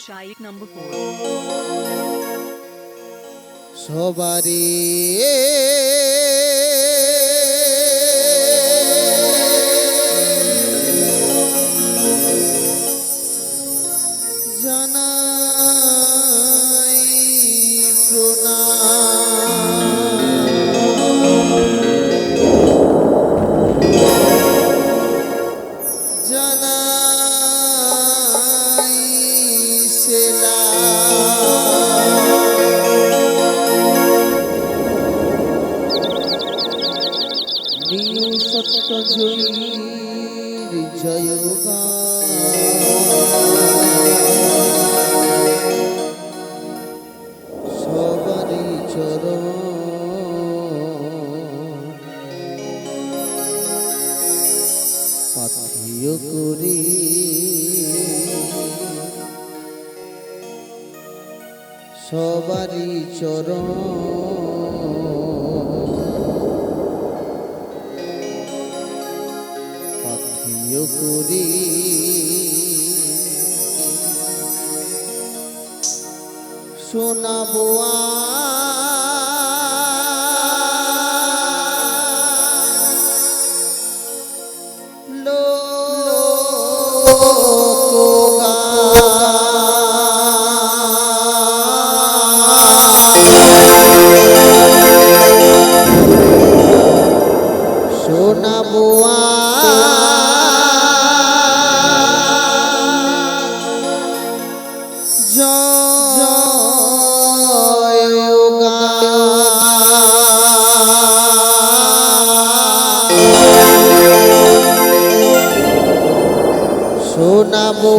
Shaik number 4. সবারি জানাই প্রণাম জানাই নিউ সত্য জয়ীর জয়গান সবারই চরণ পাথিয় করে সবারই চরণ পাথিয় করে শোনাবো শোনাবো শোনাবো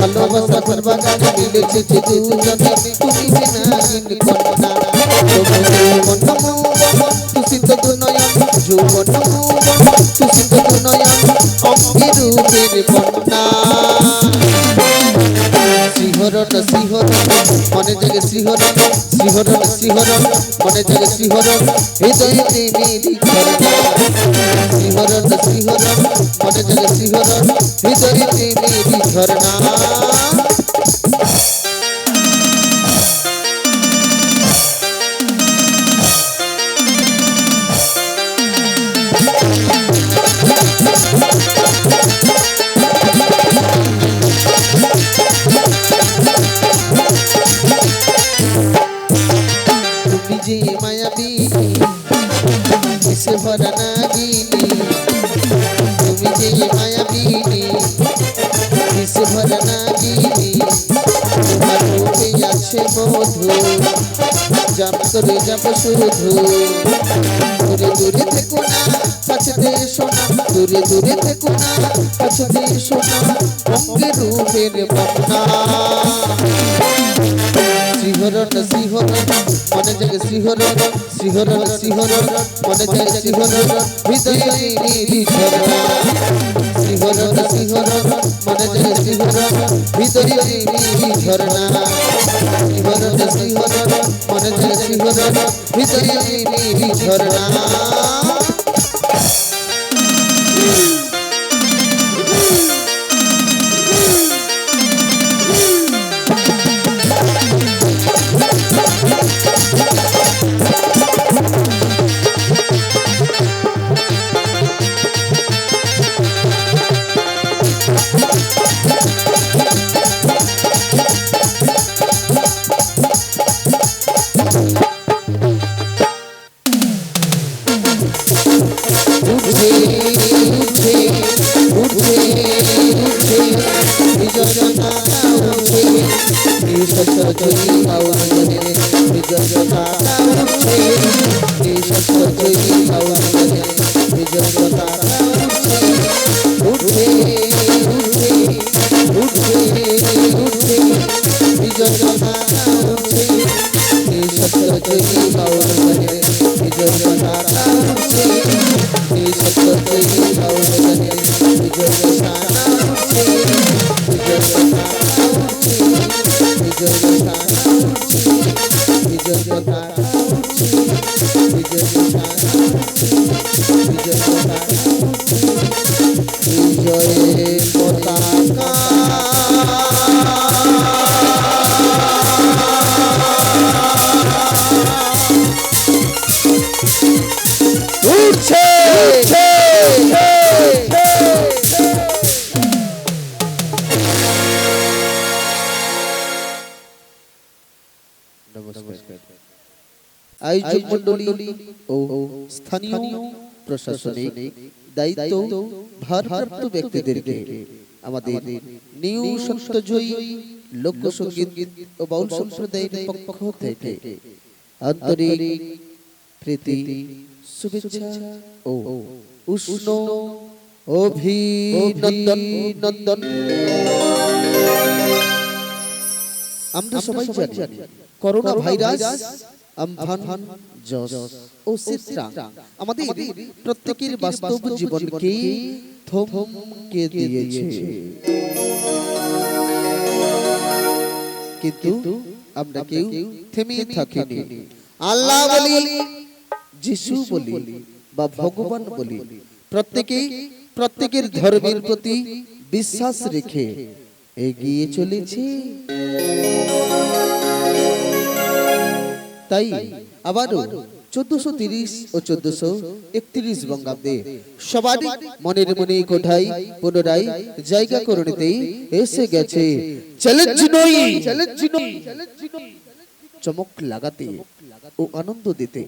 ভালোবাসা সর্বগানে মিলেছে দুজনে তুমি বিনা কন্যা তুষিত দুনয়ন যৌবন তুষিত দুনয়ন অঙ্গি রূপের বন্যা শিহরণ শিহরণ মনে জাগে শিহরণ শিহরণ শিহরণ মনে জাগে শিহরণ হৃদয়ে প্রেমেরই ঝরনা শিহরণ শিহরণ মনে জাগে শিহরণ হৃদয়ে প্রেমেরই ঝরনা যে মায়াবী কিসে ভরা নাগিনী তুমি যে মায়াবী কিসে ভরা নাগিনী তোমার রূপে আছে মধু জাপ করে যাব শুধু দূরে দূরে থেকো না কাছেতে শোনা দূরে দূরে থেকো না কাছেতে শোনা অঙ্গে রূপের ভাবনা শিহরণ শিহরণ মনে জাগে শিহরণ শিহরণ শিহরণ মনে জাগে শিহরণ হৃদয়ে প্রেমেরই ঝরনা শিহরণ শিহরণ মনে জাগে শিহরণ হৃদয়ে প্রেমেরই ঝরনা শিহরণ শিহরণ মনে জাগে শিহরণ হৃদয়ে প্রেমেরই ঝরনা আয়োজক মণ্ডলী ও স্থানীয় প্রশাসনিক দায়িত্ব ভারপ্রাপ্ত ব্যক্তিদেরকে আমাদের নিউ সত্যজয়ী লোকসঙ্গীত ও বাউল সম্প্রদায়ের পক্ষ থেকে আন্তরিক প্রীতি শুভেচ্ছা ও উষ্ণ অভিনন্দন। আমরা সবাই জানি করোনা ভাইরাস আমফান জস ও সিত্রা আমাদের প্রত্যেকের বাস্তব জীবনকে থমকে দিয়েছে, কিন্তু আমরা কেউ থেমে থাকিনি। আল্লাহ বলি, যিশু বলি বা ভগবান বলি, প্রত্যেকের ধর্মের প্রতি বিশ্বাস রেখে এগিয়ে চলেছে। তাই আবারও 1430 ও 1431 বঙ্গাব্দে সবার মনের মনে কোঠায় পুনরায় জায়গা করে নিতে এসে গেছে চ্যালেঞ্জ নয় চমক লাগাতে ও আনন্দ দিতে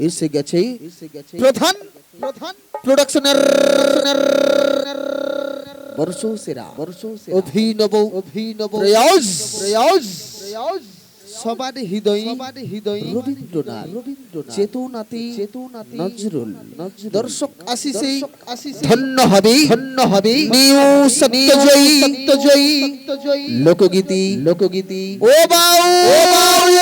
এসে গেছে প্রধান প্রোডাকশনের বর্ষসেরা অভিনব প্রয়াস সবার হৃদয় রবীন্দ্রনাথ চেতনাতে নজরুল দর্শক আশিসে ধন্য হবে নিউ সত্যজয়ী লোকগীতি ও বাউল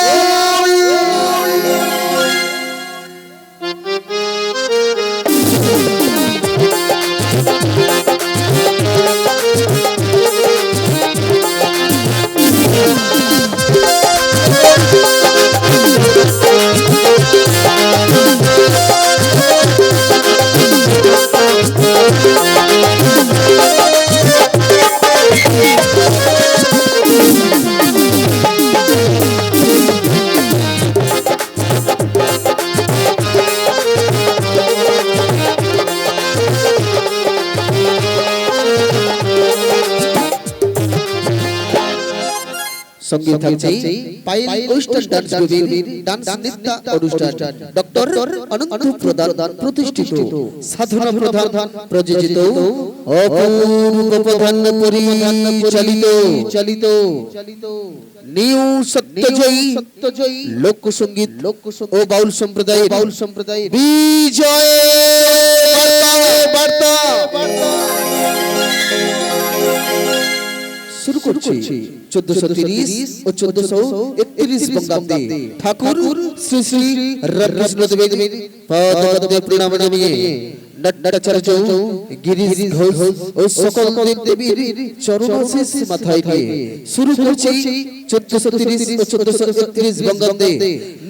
সঙ্গে থাকছে পাইল ওয়েস্টার্ন ডান্স গ্রুপের ডান্স নৃত্য অনুষ্ঠান ডক্টর অনন্ত প্রধান প্রতিষ্ঠিত সাধনা প্রধান প্রযোজিত অপূর্ব প্রধান পরিচালিত নিউ সত্যজয়ী লোকসঙ্গীত ও বাউল সম্প্রদায় বিজয় বার্তা শুরু করছি 1430 ও 1431 বঙ্গাব্দে ঠাকুর শ্রী শ্রী রামকৃষ্ণদেবের পদপদ্মে প্রণাম জানিয়ে নট্টাচার্য গিরিশ ঘোষ ও সকল দেবদেবীর চরণাশিস মাথায় দিয়ে শুরু করছি 1430 ও 1431 বঙ্গাব্দে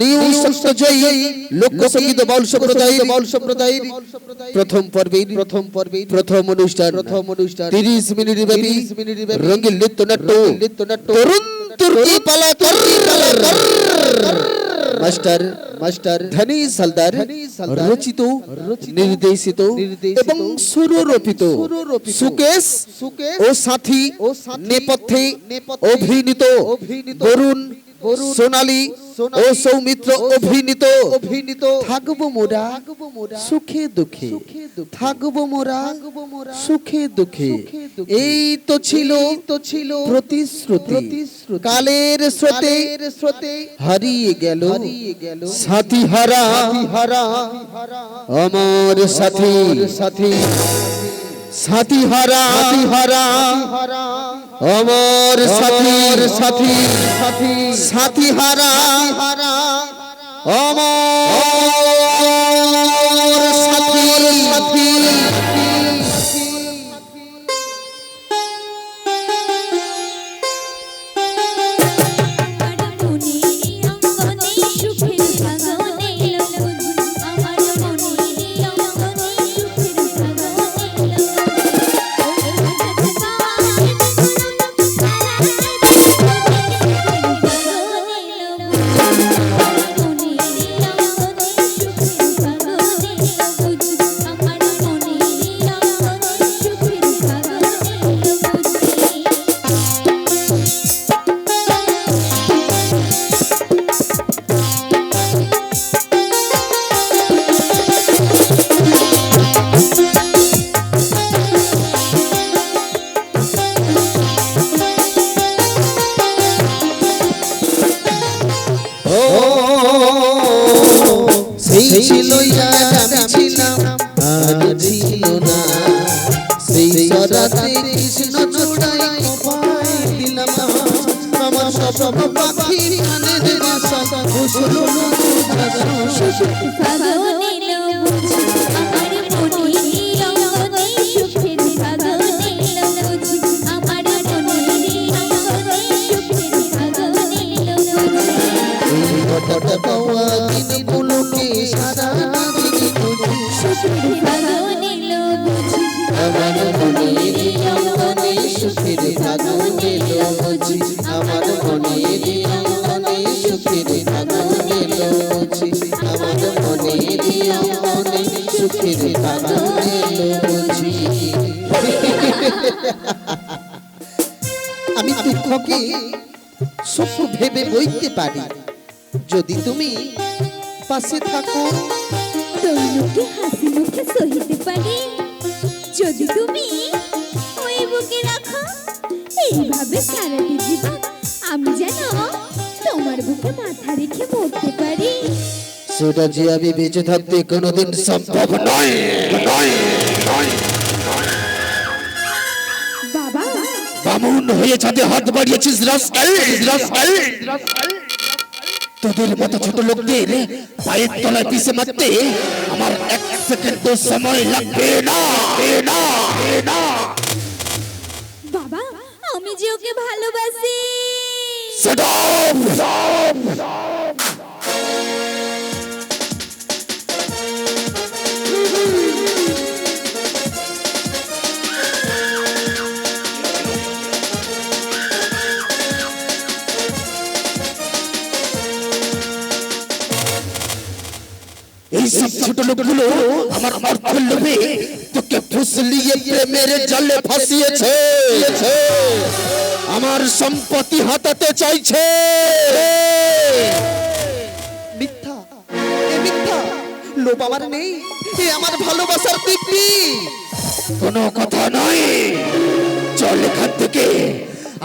নিউ সত্যজয়ী লোকসঙ্গীত বাউল সম্প্রদায়ের প্রথম পর্বের প্রথম অনুষ্ঠান 30 মিনিট ব্যাপী রঙিন নৃত্যনাট্য তরুণ তুর্কি পালা মাস্টার ধনীশ হালদার রচিত নির্দেশিত এবং সুররোপিত সুকেশ ও সাথী নেপথ্যে অভিনীত বরুণ সোনালী ও সৌমিত্র অভিনীত থাকবো মোরা সুখে দুঃখে থাকবো মোরা সুখে দুঃখে এই তো ছিল প্রতিশ্রুতি কালের স্রোতে হারিয়ে গেল সাথী হারা আমার সাথী হারা আমার সাথী হারা আমার সাথী ছিল আমি ছিলাম আজ ছিল না সেই সরাতে কৃষ্ণ চূড়াই কোপায় দিলাম আমার সব পাখি কানের বাসা বসলো পাওয়া দিন গুলোকে সারা দিন আমার মনের অঙ্গনে সুখের ফাগুন এলো বুঝি আমার মনের অঙ্গনে সুখের ফাগুন এলো বুঝি আমার মনের অঙ্গনে সুখের ফাগুন এলো বুঝি আমি দুঃখকে সুখ ভেবে বইতে পারি যদি তুমি পাশে থাকো তৈলকে হাসি মুখে সহিতে পারি যদি তুমি ওই বুকে রাখো এইভাবে সারাটি জীবন আমি যেন তোমার বুকে মাথা রেখে মরতে পারি সেটা যে আমি বেঁচে থাকতে কোনোদিন সম্ভব নয় বাবা বামুন হয়ে ছাদে হাত বাড়িয়েছিস রাস্তায় তোদের মতো ছোট লোকদের পায়ের তলায় পিছে মারতে আমার 1 সেকেন্ড সময় লাগবে না বাবা আমি যে ওকে ভালোবাসি এই সব ছোট লোকগুলো আমার অর্থের লোভে তোকে ফুসলিয়ে প্রেমের জালে ফাঁসিয়েছে আমার সম্পত্তি হাতাতে চাইছে। মিথ্যা, এ মিথ্যা। লোভ আমার নেই, এ আমার ভালোবাসার দিব্যি। কোনো কথা নয়, চল এখান থেকে।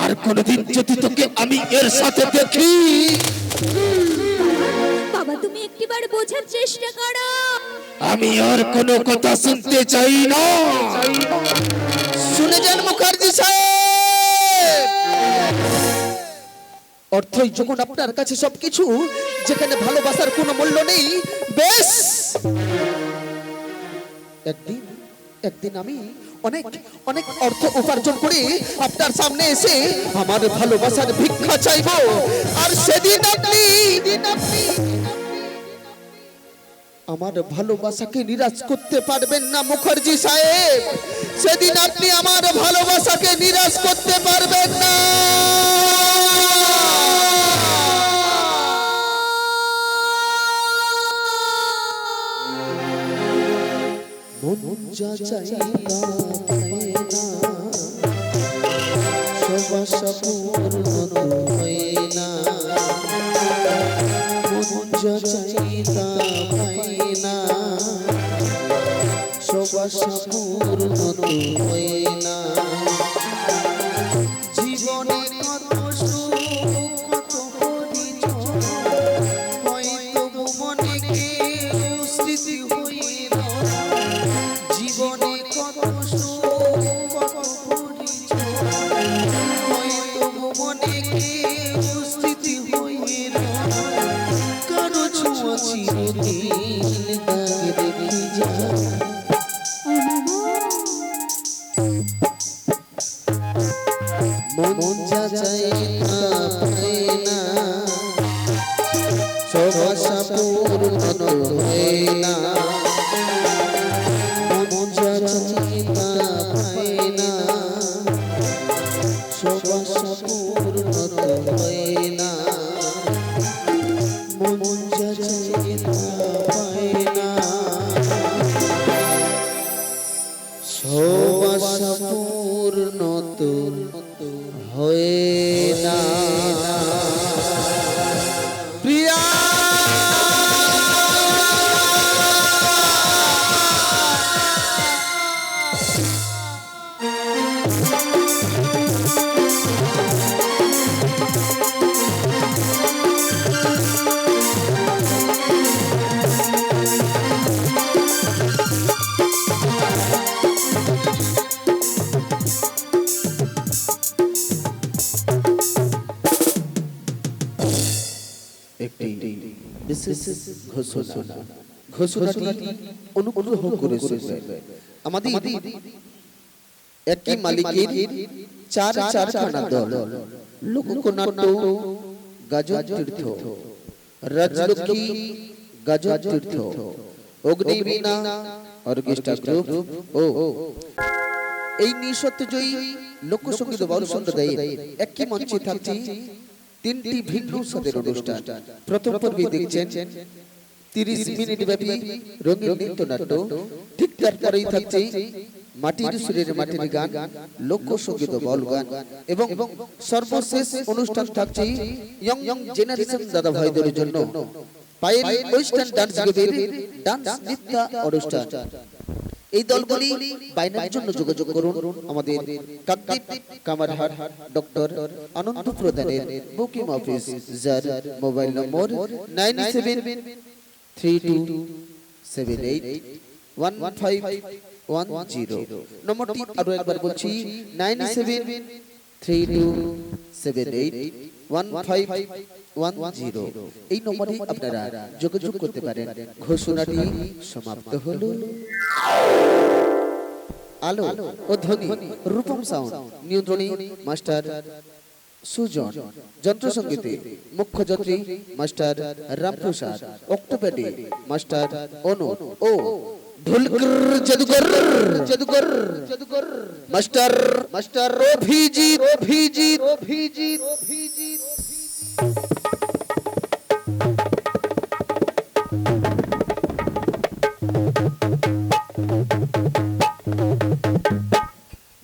আর কোনোদিন যদি তোকে আমি এর সাথে দেখি। বাবা তুমি একটিবার বোঝার চেষ্টা করো। আমি আর কোনো কথা শুনতে চাই না। শুনে যান মুখার্জি সাহেব, অর্থই যখন আপনার কাছে সবকিছু, যেখানে ভালোবাসার কোনো মূল্য নেই, বেশ একদিন একদিন আমি অনেক অনেক অর্থ উপার্জন করে আপনার সামনে এসে আমার ভালোবাসার ভিক্ষা চাইবো। আর সেদিন আপনি আমার ভালোবাসাকে নিরাশ করতে পারবেন না মুখার্জি সাহেব। সেদিন আপনি আমার ভালোবাসাকে নিরাশ করতে পারবেন না। মন যা চাই তা পায় না, সবাসা পূর্ণ হয় না। মন যা চাই তা পায় না, সবাসা পূর্ণ হয় না। জীবনে কত সুখ কত পরিচয়, হয়তো মনে কেউ স্মৃতি হইল। জীবনে কত সুখ কত পরিচয়, হয়তো মনে কেউ স্মৃতি হইল। কারো ছোঁয়া চিরদিন দাগে রেখে যায়। মন যা চাই তা পায় না, সবাসা পূর্ণ হয় না। মন যা চাই তা পায় না, সবাসা পূর্ণ হয় না। মন যা চাই তা পায় না, সবাসা পূর্ণ হয় না। প্রিয়া একটি বিশেষ ঘোষণা। ঘোষণাটি অনুগ্রহ করে শুনবেন। আমাদের একই মালিকের চারখানা দল, লোকনাট্য গাজন তীর্থ, রাজলক্ষ্মী গাজন তীর্থ, অগ্নিবীণা অর্কেস্ট্রা গ্রুপ ও এই নিঃসত্যজয়ী লোকসঙ্গীত বাউল সম্প্রদায়ের একই মঞ্চে থাকছে তিনটি ভিন্ন স্বাদের অনুষ্ঠান। প্রথম পর্বে দেখছেন 30 মিনিট ব্যাপী রঙিন নৃত্যনাট্য। ঠিক তারপরেই থাকছে মাটির সুরের মাটির গান, লোকসঙ্গীত বাউল গান এবং সর্বশেষ অনুষ্ঠান থাকছে ইয়ং জেনারেশন দাদা ভাইদের জন্য পায়েল ওয়েস্টার্ন ডান্স গ্রুপের ডান্স নৃত্য অনুষ্ঠান। এই দলগুলি বাইনার জন্য যোগাযোগ করুন আমাদের কাকদ্বীপ কামারহাট ডক্টর আনন্দ প্রধানের বুকিং অফিস, যার মোবাইল নম্বর 9732781510। নম্বরটি আরো একবার বলছি, 9732781510। এই নম্বরে আপনারা যোগাযোগ করতে পারেন। ঘোষণাটি সমাপ্ত হলো। আলো ও ধ্বনি রূপম সাউন্ড নিয়ন্ত্রণী মাস্টার সুজন, যন্ত্রসঙ্গীতে মুখ্য যন্ত্রী মাস্টার রামপ্রসাদ, অক্টোপ্যাডে মাস্টার অনু ও ঢোলকর জাদুকর মাস্টার অভিজিৎ।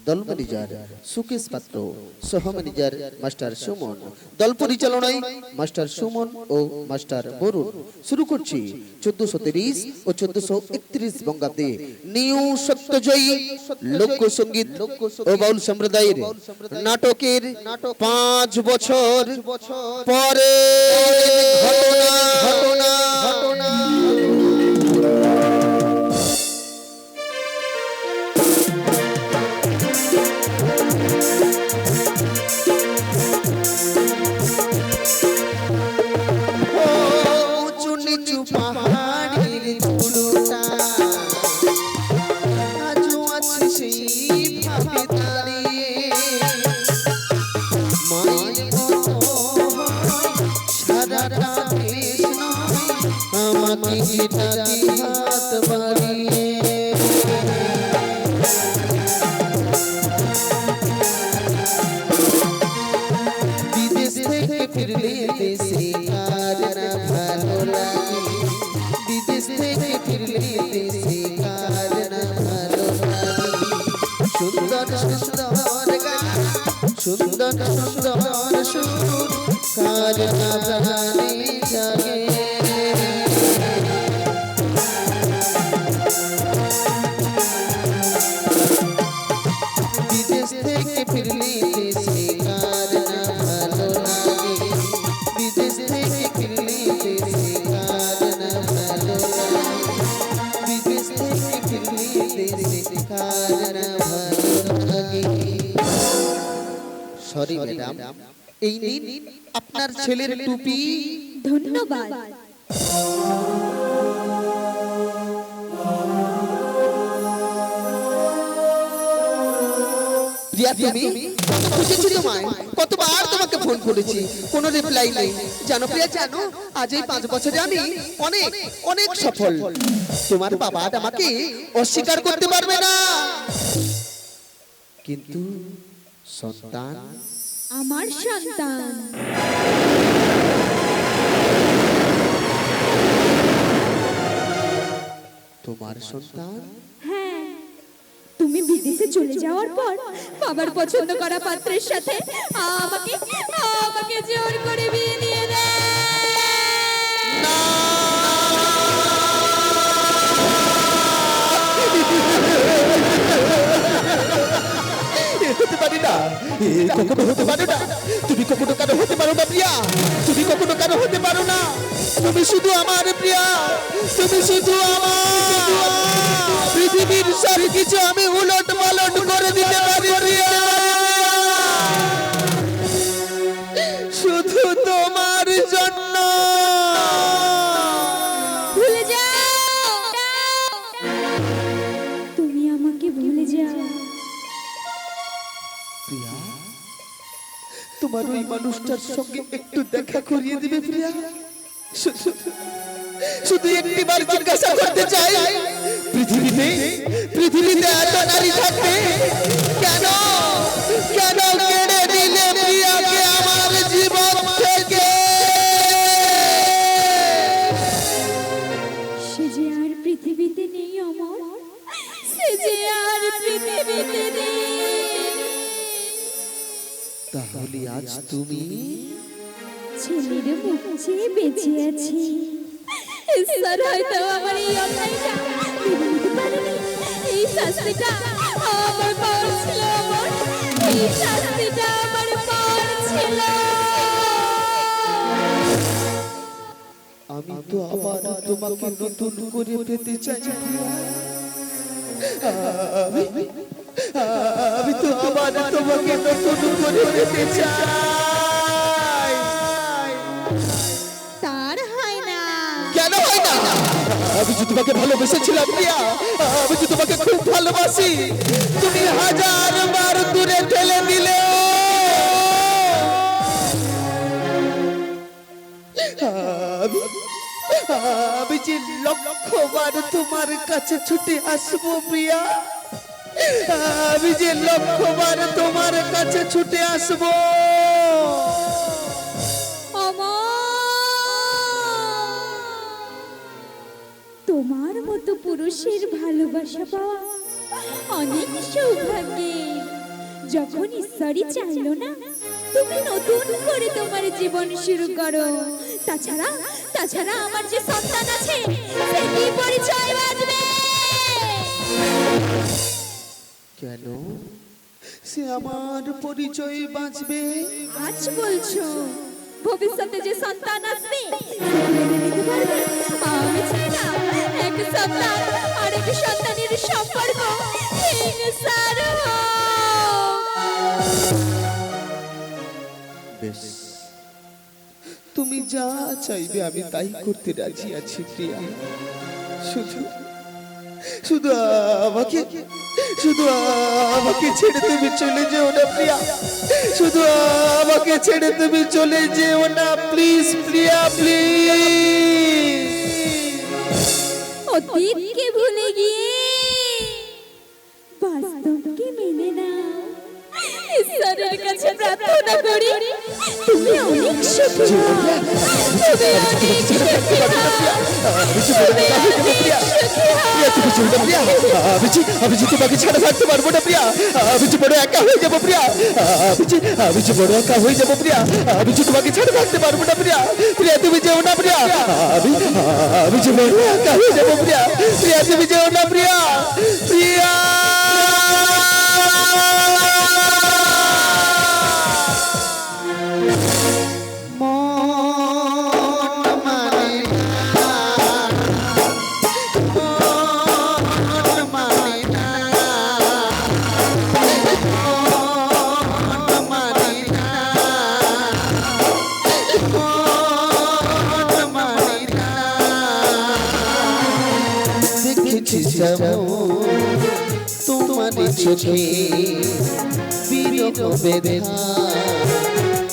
দল ম্যানেজার সুকেশ পাত্র, সহ ম্যানেজার মাস্টার সুমন, দল পরিচালনায় মাস্টার সুমন ও মাস্টার বরুণ। শুরু করছি 1430 ও 1431 বঙ্গাব্দে নিউ সত্যজয়ী লোকসঙ্গীত ও বাউল সম্প্রদায়ের নাটকের 5 বছর পরে ঘটনা। উঁচু নিচু পাহাড়ের চূড়োটা আজও আছে সেইভাবে দাঁড়িয়ে। মায়ের মতো সারাটা দেশ নয়, আমাকে ডাকে হাত বাড়িয়ে। বিদেশ থেকে ফিরলে দেশে কার না ভালো লাগে, বিদেশ থেকে ফিরলে দেশে কার না ভালো লাগে। সুন্দর সুন্দর গান, সুন্দর সুন্দর সুর, কার না প্রাণে জাগে। বিদেশ থেকে ফিরলে দেশে কার না ভালো লাগে, বিদেশ থেকে ফিরলে দেশে কার না ভালো লাগে, বিদেশ থেকে ফিরলে দেশে কার না ভালো লাগে। সরি ম্যাডাম, এই নিন আপনার ছেলের টুপি। ধন্যবাদ। প্রিয়া, তুমি খুঁজেছি তোমায়, কতবার তোমাকে ফোন করেছি, কোনো রিপ্লাই নেই। জানো প্রিয়া, জানো আজ এই 5 বছরে আমি অনেক অনেক সফল। তোমার বাবা আমাকে অস্বীকার করতে পারবে না, কিন্তু সন্তান, আমার সন্তান তোমার সন্তান। হ্যাঁ, তুমি বিদেশে চলে যাওয়ার পর বাবার পছন্দ করা পাত্রের সাথে আমাকে আমাকে জোর করে বিয়ে দিয়ে দেয়। হতে পারি না, কখনো হতে পারো না। তুমি কখনো কারো হতে পারো না প্রিয়া, তুমি কখনো কারো হতে পারো না। তুমি শুধু আমার প্রিয়া, তুমি শুধু আমার। পৃথিবীর সব কিছু আমি উলট পালট করে দিতে পারি প্রিয়া, শুধু তোমার জন্য। ভুলে যাও, তুমি আমাকে ভুলে যাও। প্রিয়া, তোমার ওই মানুষটার সঙ্গে একটু দেখা করিয়ে দিবে প্রিয়া? শুধু একটিবার জিজ্ঞাসা করতে চাই, পৃথিবীতে এত নারী থাকবে, কেন কেন কেড়ে নিলে প্রিয়াকে আমার জীবন থেকে? সে যে আর পৃথিবীতে নেই অমর, সে যে আর পৃথিবীতে নেই। তাহলে আজ তুমি ছেলের মুখ চেয়ে বেঁচে আছি। ঈশ্বর হয়তো আমার এই অন্যায়টা মেনে নিতে পারেনি। এই শাস্তিটা আমার পাওয়ার ছিল, আমার এই শাস্তিটা আমার পাওয়ার ছিল। আমি তো আবার তোমাকে নতুন করে পেতে চাই। আমি তো আবার তোমাকে নতুন করে পেতে চাই। তার হয় না। কেন হয় না? আমি যে তোমাকে ভালোবেসেছিলাম প্রিয়া, আমি যে তোমাকে খুব ভালোবাসি। তুমি 1000 বার দূরে ঠেলে দিলে, আমি যে 1,00,000 বার তোমার কাছে ছুটে আসবো প্রিয়া, আমি যে 1,00,000 বার তোমার কাছে ছুটে আসবো। তোমার মতো পুরুষের ভালোবাসা পাওয়া অনেক সৌভাগ্যের। যখন ঈশ্বরই চাইলো না তুমি নতুন করে তোমার জীবন শুরু করো। তাছাড়া তাছাড়া আমার যে সন্তান আছে সে কি পরিচয় বাঁচবে? কেন সে আমার পরিচয় বাঁচবে? আজ বলছো, ভবিষ্যতে যে সন্তান আসবে সে মেনে নিতে পারবে? আমি চাই না এক সন্তান আর এক সন্তানের সম্পর্ক হিংসার হোক। বেশ, তুমি যা চাইবে আমি তাই করতে রাজি আছি প্রিয়া। শুধু শুধু আমাকে শুধু আমাকে ছেড়ে তুমি চলে যেও না প্রিয়া। শুধু আমাকে ছেড়ে তুমি চলে যেও না প্লিজ প্রিয়া, প্লিজ। অতীতকে ভুলে গিয়ে বাস্তবকে মেনে নাও। ঈশ্বরের কাছে প্রার্থনা করি তুমি অনেক সুখী হও। তুমি অনেক সুখী হও। তুমি অনেক সুখী হও। আমি তোমাকে ছাড়া থাকতে পারবো না প্রিয়া। আমি বড় একা হয়ে যাবো প্রিয়া। আমি বড় একা হয়ে যাবো প্রিয়া। আমি তোমাকে ছাড়া থাকতে পারবো না প্রিয়া। প্রিয়া তুমি যেও না প্রিয়া। আমি বড় একা হয়ে যাবো প্রিয়া। প্রিয়া তুমি যেও না প্রিয়া। প্রিয়া তোমার চোখে বিরহ বেদনা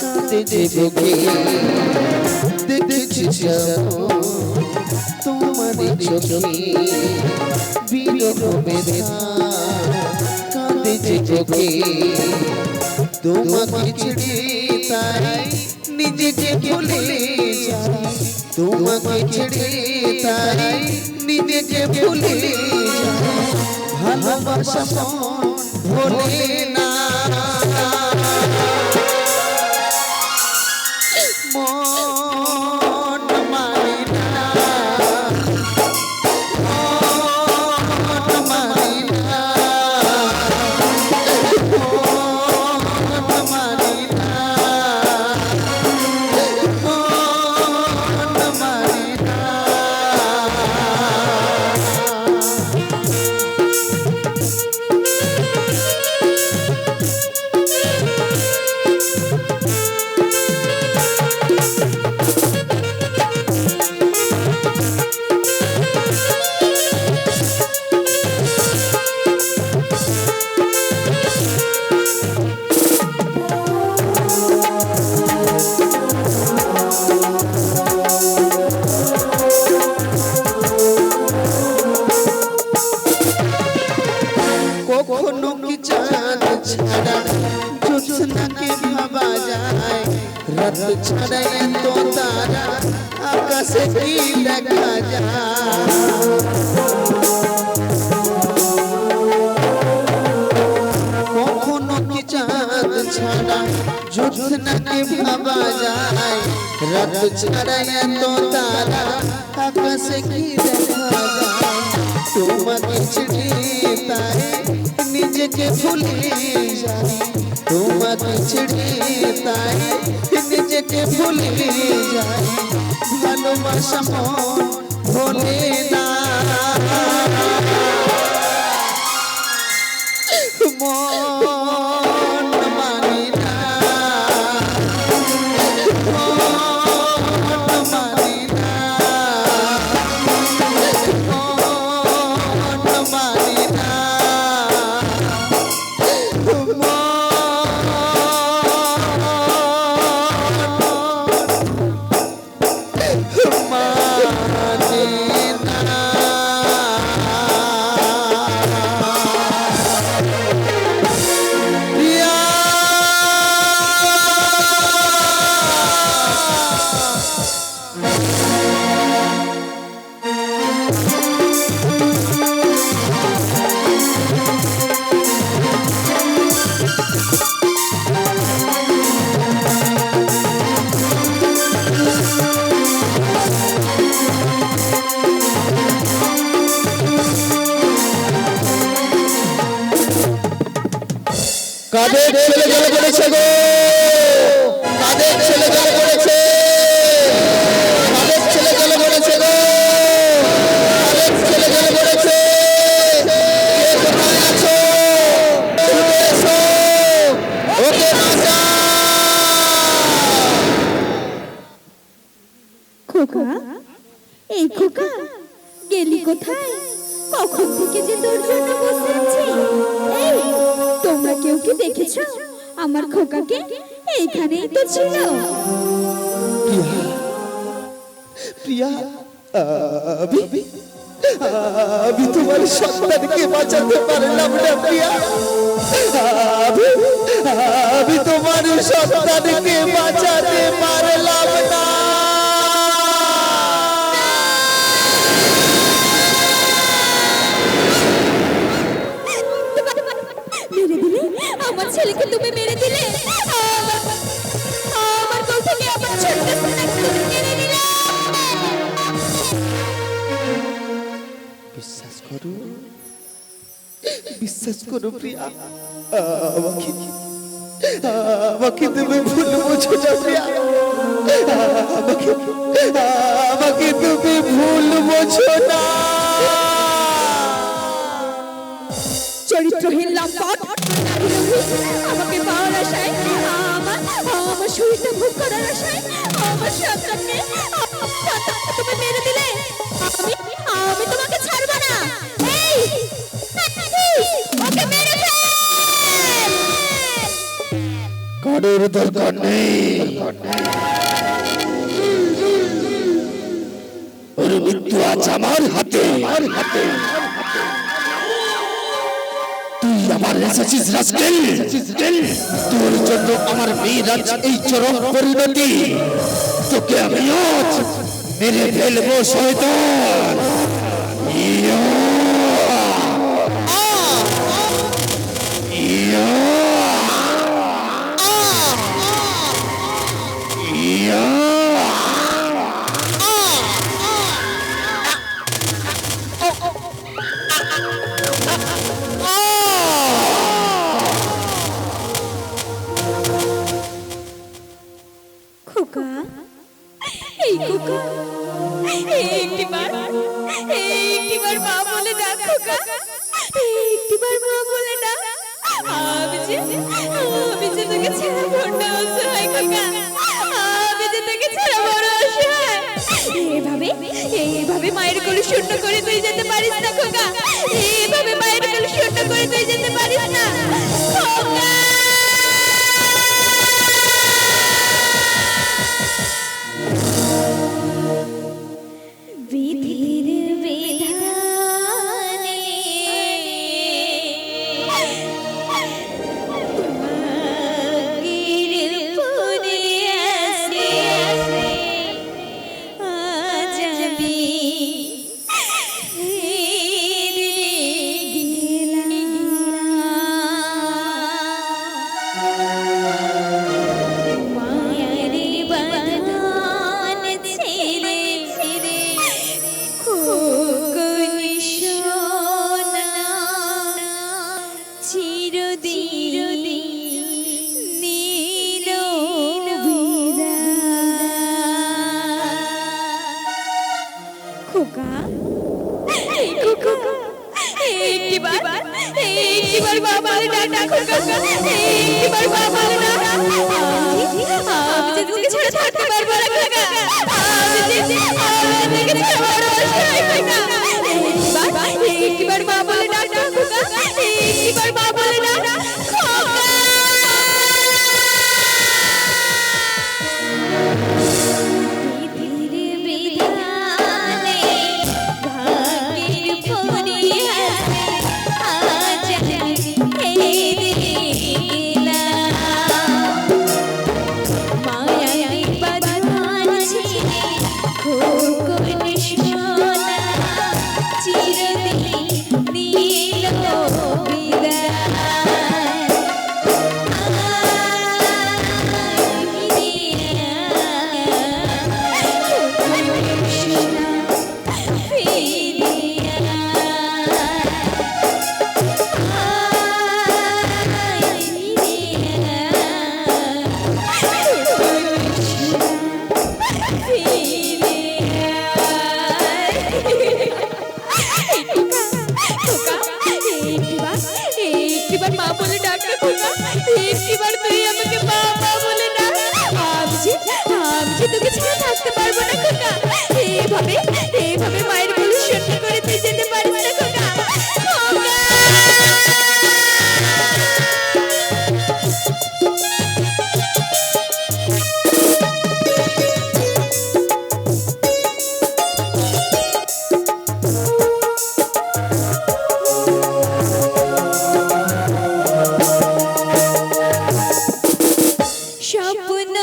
কাঁদে যে বুকে। দেখেছি তোমার চোখে বিরহ বেদনা কাঁদে যে বুকে। তোমাকে ছেড়ে তাই নিজেকে ভুলে যাই। তোমাকে ছেড়ে তাই নিজেকে ভুলে যাই। ভালোবাসা ভোলে না, মন মানে না, মন মানে না, মন মানে না, মন মানে না। কখনো কি চাঁদ ছাড়া জ্যোৎস্নাকে ভাবা যায়? রাত ছাড়া এত তারা আকাশে কি দেখা যায়? কখনো কি চাঁদ ছাড়া জ্যোৎস্নাকে ভাবা যায়? রাত ছাড়া এত তারা আকাশে কি দেখা যায়? তোমাকে ছেড়ে তাই নিজেকে ভুলে যাই। তোমাকে ছেড়ে তাই নিজেকে ভুলে যাই। ভালোবাসা মন ভোলে না, মন মানে না, মন মানে না, মন মানে না। মা কাদের ছেলে গেলে পড়েছে গো, কাদের ছেলে গেলে পড়েছে, কাদের ছেলে গেলে পড়েছে গো, কাদের ছেলে গেলে পড়েছে, কে কোথায় আছো ছুটে এসো, ওকে বাঁচা। খোকা, এই খোকা গেলি কোথায়? কখন থেকে যে তোর জন্য বসে আছি। এই, তোমরা কেউ কি দেখেছো আমার খোকাকে? এইখানেই তো ছিল। প্রিয়া, আমি আমি তোমার সন্তানকে বাঁচাতে পারলাম না প্রিয়া, আমি তোমার সন্তানকে বাঁচাতে পারলাম না। মেরে দিলে আমার ছেলেকে, তুমি মেরে দিলে আমার কোল থেকে আমার ছোট্ট সোনাকে মেরে দিলে। বিশ্বাস করো, বিশ্বাস করো প্রিয়া, আমাকে আমাকে তুমি ভুল বুঝো না প্রিয়া, আমাকে আমাকে তুমি ভুল বুঝো না। চরিত্রহীন লম্পট আমাকে পাওয়ার আশায়, আমার শরীরটা ভোগ করার আশায় আমার সন্তানকে তুমি মেরে দিলে। আমি আমি তোমাকে ছাড়বো না। এই, ওকে মেরে ফেল। কারোর দরকার নেই, ওর মৃত্যু আজ আমার হাতে। তুই আমার এসেছিস রাস্কেল, তোর জন্য আমার মেয়ের আজ এই চরম পরিণতি। তোকে আমি আজ মেরে ফেলবো শয়তান। ইয়া! ইয়া! ইয়া! খোকা, এই খোকা, একটিবার মা বলে ডাক খোকা, একটিবার মা বলে ডাক। আমি যে তোকে ছেড়ে বড় অসহায় খোকা, আমি যে তোকে ছেড়ে বড় অসহায়। এইভাবে মায়ের কোলে শূন্য করে তুই যেতে পারিস না খোকা, এইভাবে মায়ের কোলে শূন্য করে তুই যেতে পারিস না খোকা। বিধির বিধানে তোমার পুরে আসে আজ আমি মায়ের বাঁধন ছেড়ে খোকনি সোনা চিরদিন নীল খোকা, খোকা, একটিবার বাবার ডাক খোকা, একটিবার বাবার ডাক। আমি যে তোকে ছেড়ে থাকতে পারবো না খোকা, আমি তোকে ছেড়ে বড় অসহায় খোকা। একটিবার মা বলে ডাক খোকা, একটিবার মা বলে ডাক খোকা। বিধির বিধানে ভাগ্যের পরি হাসে আজ আমি গেলাম। মায়ার বাঁধন ছিঁড়ে খোকন স্বপ্ন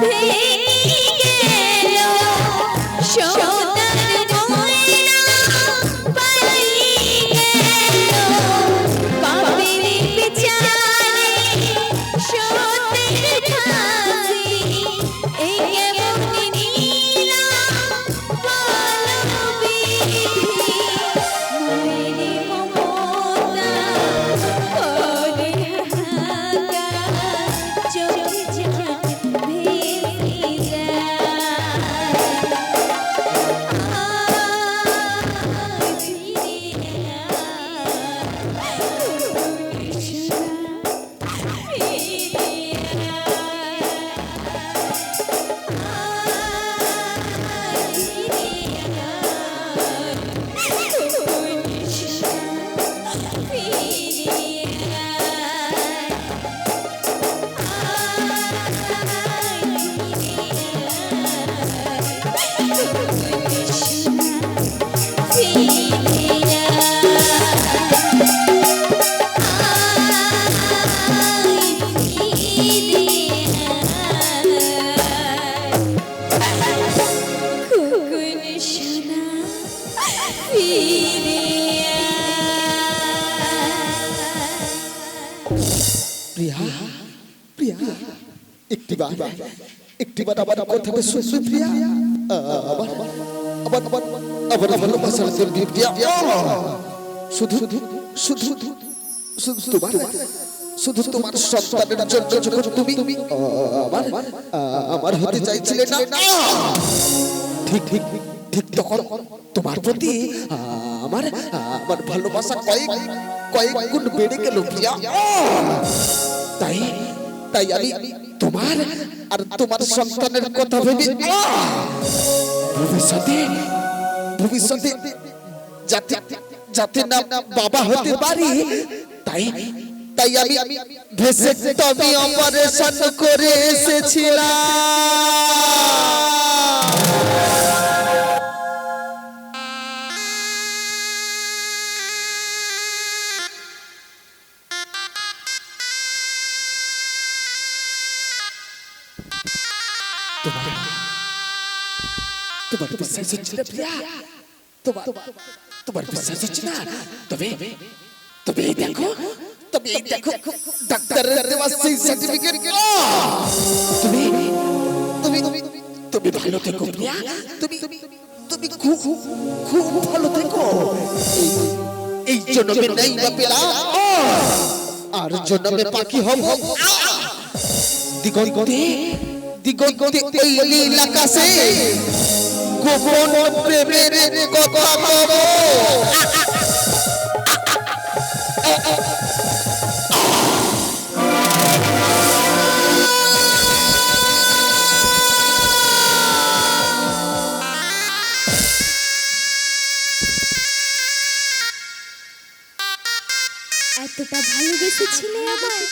ভেঙে গেল সোনার ময়না পালিয়ে গেল পাপের বিচারে সত্যের ফাঁসি এই কেমন নীলা বলো বিধি মায়ের মমতা করে হাহাকার চোখে ঝাঁক ভেসে প্রিয়া প্রিয়া একটিবার আবার কথাটা শুনছো প্রিয়া আবার আবার আবার আবার ভালোবাসার জন্য প্রিয়া শুধু শুধু শুধু তোমার শুধু তোমার সন্তানের জন্য যখন তুমি আমার আমার হতে চাইছিলে না ঠিক ঠিক ঠিক তখন তোমার প্রতি আমার আমার ভালোবাসা কয়েক কয়েক গুণ বেড়ে গেল প্রিয়া তাই তাই আমি তোমার আর তোমার সন্তানের কথা ভেবে ভবিষ্যতে ভবিষ্যতে যাতে যাতে না বাবা হতে পারি তাই তাই আমি ভেসে তবে অপারেশন করে এসেছিলাম। তোমার বিশ্বাস হচ্ছে না প্রিয়া তোমার তোমার বিশ্বাস হচ্ছে না তবে তবে এই দেখো ডাক্তারের দেওয়া সেই সার্টিফিকেট তুমি তুমি তুমি তুমি ভালো থেকো প্রিয়া তুমি তুমি খুব খুব ভালো থেকো এই জন্মে নাই বা পেলাম আর জন্মে পাখি হব দিগন্তে দিগন্তে ওই নীল আকাশে গোপন প্রেমের কথা বলব এতটা ভালোবেসেছিলে আমায়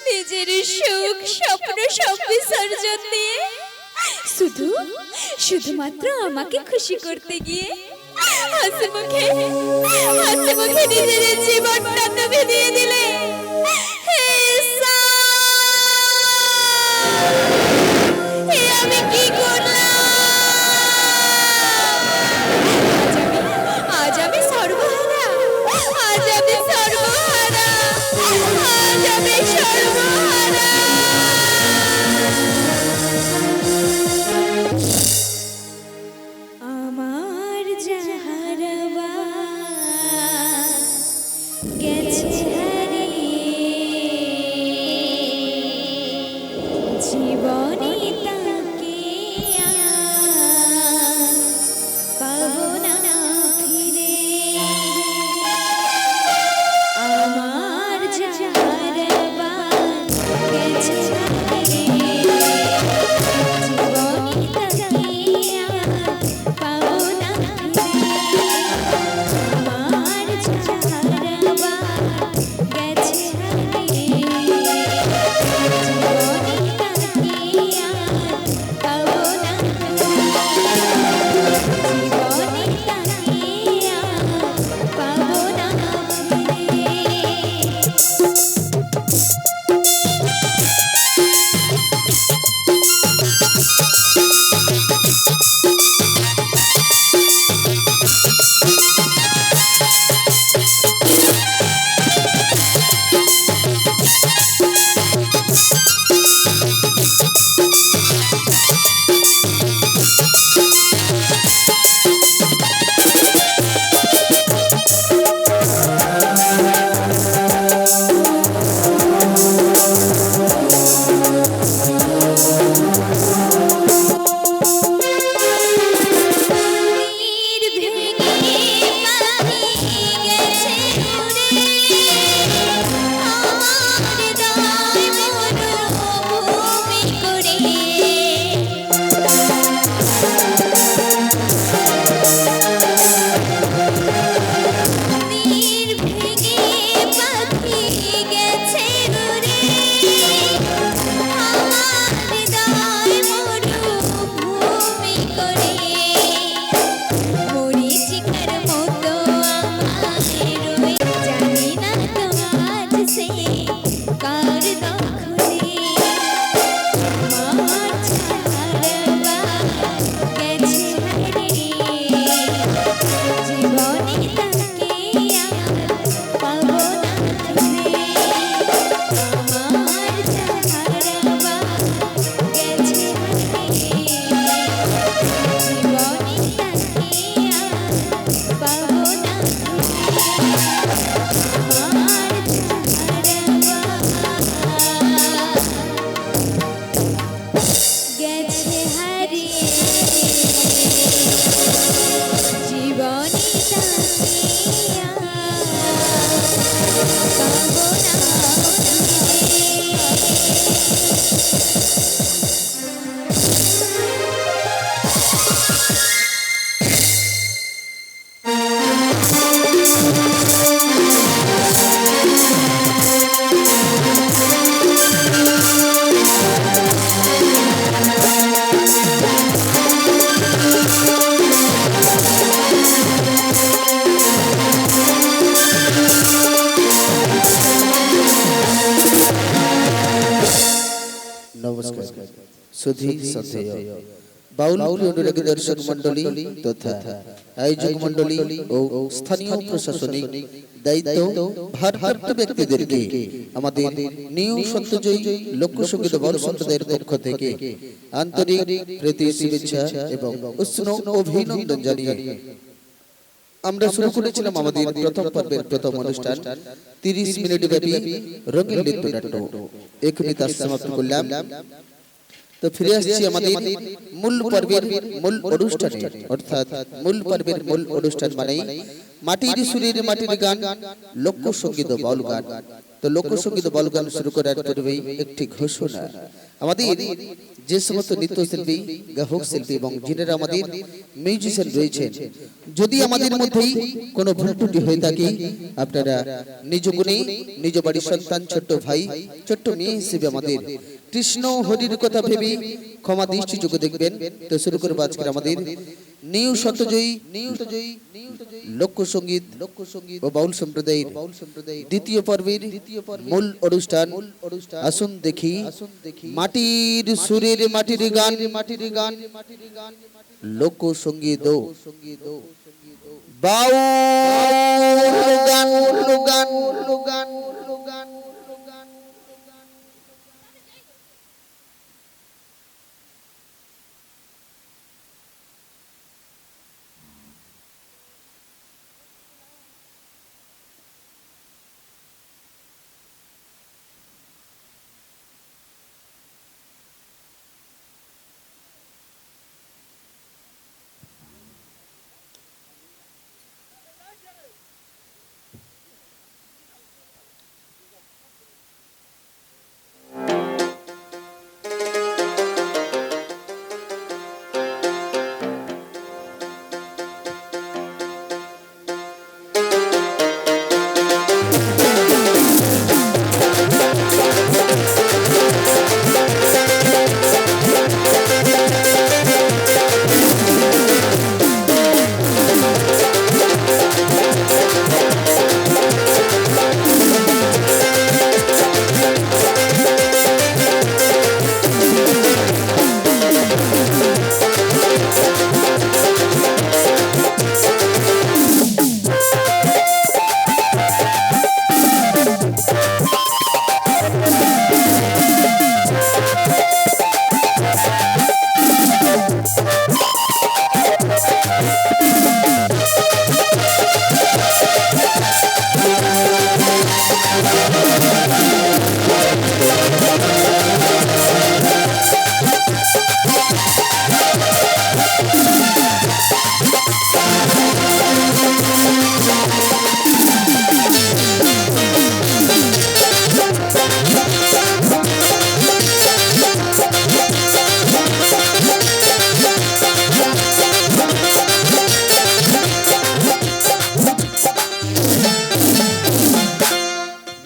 নিজের সুখ স্বপ্ন সব বিসর্জন দিয়ে শুধু শুধুমাত্র আমাকে খুশি করতে গিয়ে হাসি মুখে নিজের জীবনটা তুমি দিয়ে দিলে হে ঈশান, এ আমি কি করলাম? আজ আমি সর্বহারা, আজ আমি সর্বহারা, আজ আমি সর্বহারা। আমার যাহারা গেছে হারিয়ে সুধী শ্রদ্ধেয় বাউল প্রিয় অনুরাগী দর্শক মণ্ডলী তথা আয়োজক মণ্ডলী ও স্থানীয় প্রশাসনিক দায়িত্ব ভারপ্রাপ্ত ব্যক্তিদেরকে আমাদের নিউ সত্যজয়ী লোকসঙ্গীত বাউল সম্প্রদায়ের পক্ষ থেকে আন্তরিক প্রীতি শুভেচ্ছা এবং উষ্ণ অভিনন্দন জানিয়ে আমরা শুরু করেছিলাম আমাদের প্রথম পর্বের প্রথম অনুষ্ঠান 30 মিনিট ব্যাপী রঙিন নৃত্যনাট্য। এখনই তার সমাপ্ত করলাম। তো ফিরে আসছি আমাদের মূল পর্বের মূল অনুষ্ঠানে, অর্থাৎ মূল পর্বের মূল অনুষ্ঠান মানেই মাটির সুরের মাটির গান, লোকসঙ্গীত বাউল গান। তো লোকসঙ্গীত বাউল গান শুরু করার পূর্বেই একটি ঘোষণা। আমাদের যে সমস্ত নৃত্যশিল্পী, গায়ক শিল্পী এবং যিনারা আমাদের মিউজিশিয়ান রয়েছেন, যদি আমাদের মধ্যেই কোনো ভুল ত্রুটি হয়ে থাকে, আপনারা নিজ গুণে নিজ বাড়ির সন্তান, ছোট্ট ভাই, ছোট্ট মেয়ে হিসেবে আমাদের কৃষ্ণ হরির কথা ভেবে ক্ষমা দৃষ্টি যোগে দেখবেন। তো শুরু করবো আজকের আমাদের নিউ সত্যজয়ী লোকসঙ্গীত ও বাউল সম্প্রদায়ের দ্বিতীয় পর্বের মূল অনুষ্ঠান। আসুন দেখি মাটির সুরের মাটির গান, লোকসঙ্গীত বাউল গান।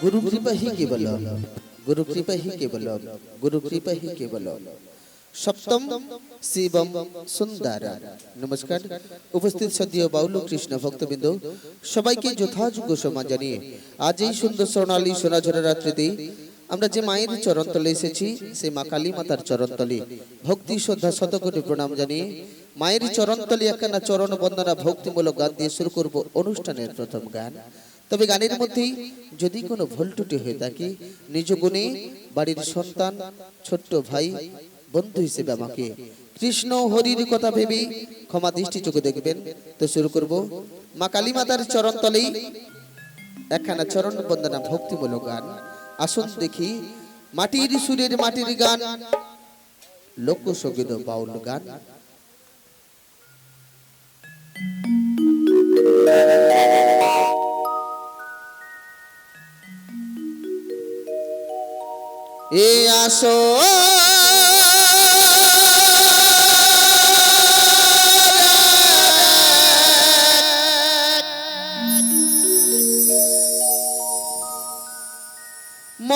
गुरु कृपा ही केवल, गुरु कृपा ही केवल, गुरु कृपा ही केवल। सप्तम शिवम सुंदर। नमस्कार उपस्थित सद्य बाउल कृष्ण भक्तबिंद सबाइके যথাযোগ্য সম্মান জানিয়ে আজ এই সুন্দর সোনালী সোনাঝরা রাত্রিতে আমরা যে মায়ের চরণতলে এসেছি, সেই মা কালী মাতার চরণতলে ভক্তি শ্রদ্ধা শতকোটি প্রণাম জানিয়ে মায়ের চরণতলে একখানা চরণ বন্দনা ভক্তিমূলক গান দিয়ে শুরু করব অনুষ্ঠানের প্রথম গান। তবে গানের মধ্যেই যদি কোনো ভুল ত্রুটি হয়ে থাকে, নিজ গুণে বাড়ির সন্তান, ছোট্ট ভাই, বন্ধু হিসেবে আমাকে কৃষ্ণ হরির কথা ভেবে ক্ষমা দৃষ্টি চোখে দেখবেন। তো শুরু করব মা কালী মাতার চরণ তলেই একখানা চরণ বন্দনা ভক্তিমূলক গান। আসুন দেখি মাটির সুরের মাটির গান, লোকসঙ্গীত বাউল গান। এ আসো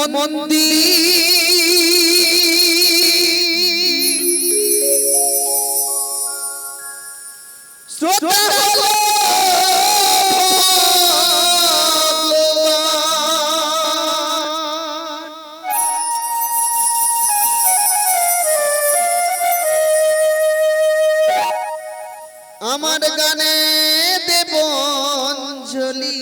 মন্দির শ্রোতা আমার গানে দেব অঞ্জলি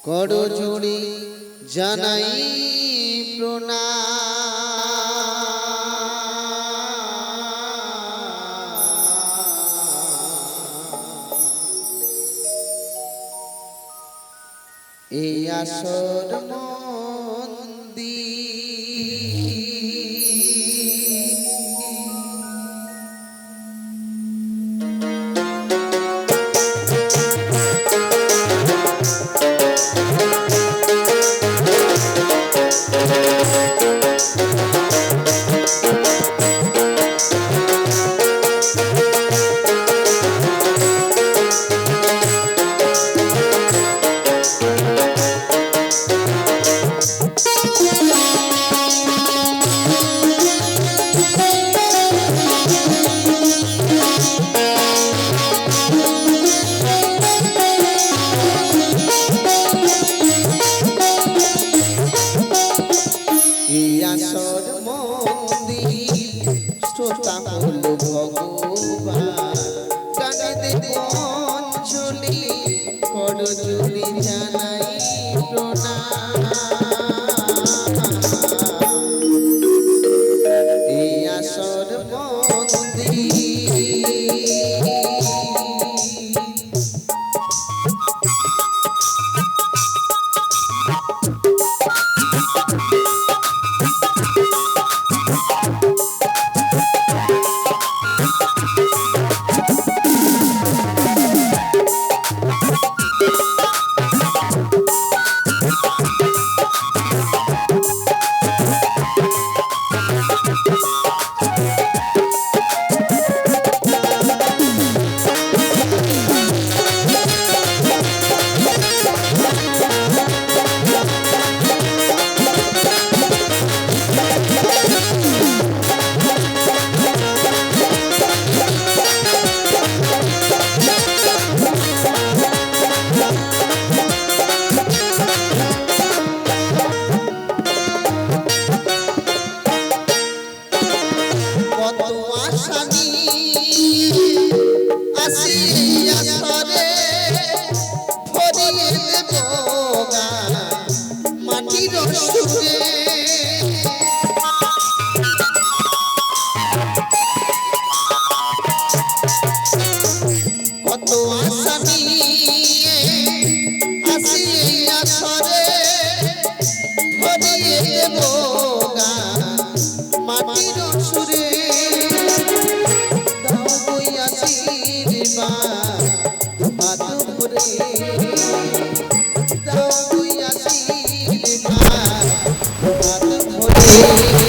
করজোড়ে জানাই প্রণাম এই আসর এই আসর মন্দির শ্রোতা হল ভগবান গানে দেব অঞ্জলি করজোড়ে জানাই প্রণাম এই আসর মন্দির কত আশা নিয়ে আসি আসরে ভরিয়ে দেব মাটির সুরে দাও বই আশীর্বাদ হাত ভরে দাও বই আশীর্বাদ হাত ভরে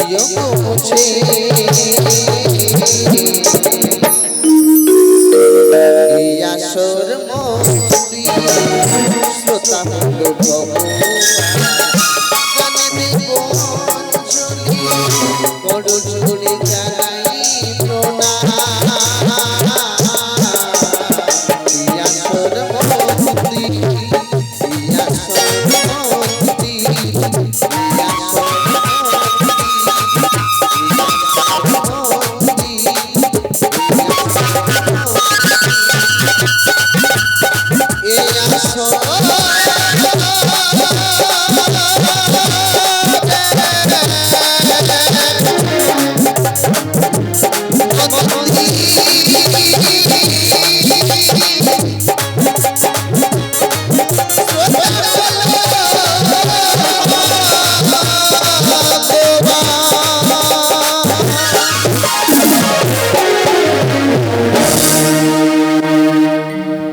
বিয়োগ মুছে এই আসর মন্দির শ্রোতা হল গানে দেব অঞ্জলি বড় জোরে জানাই প্রণাম এই আসর মন্দির এই আসর মন্দির এই আসর মন্দির এই আসর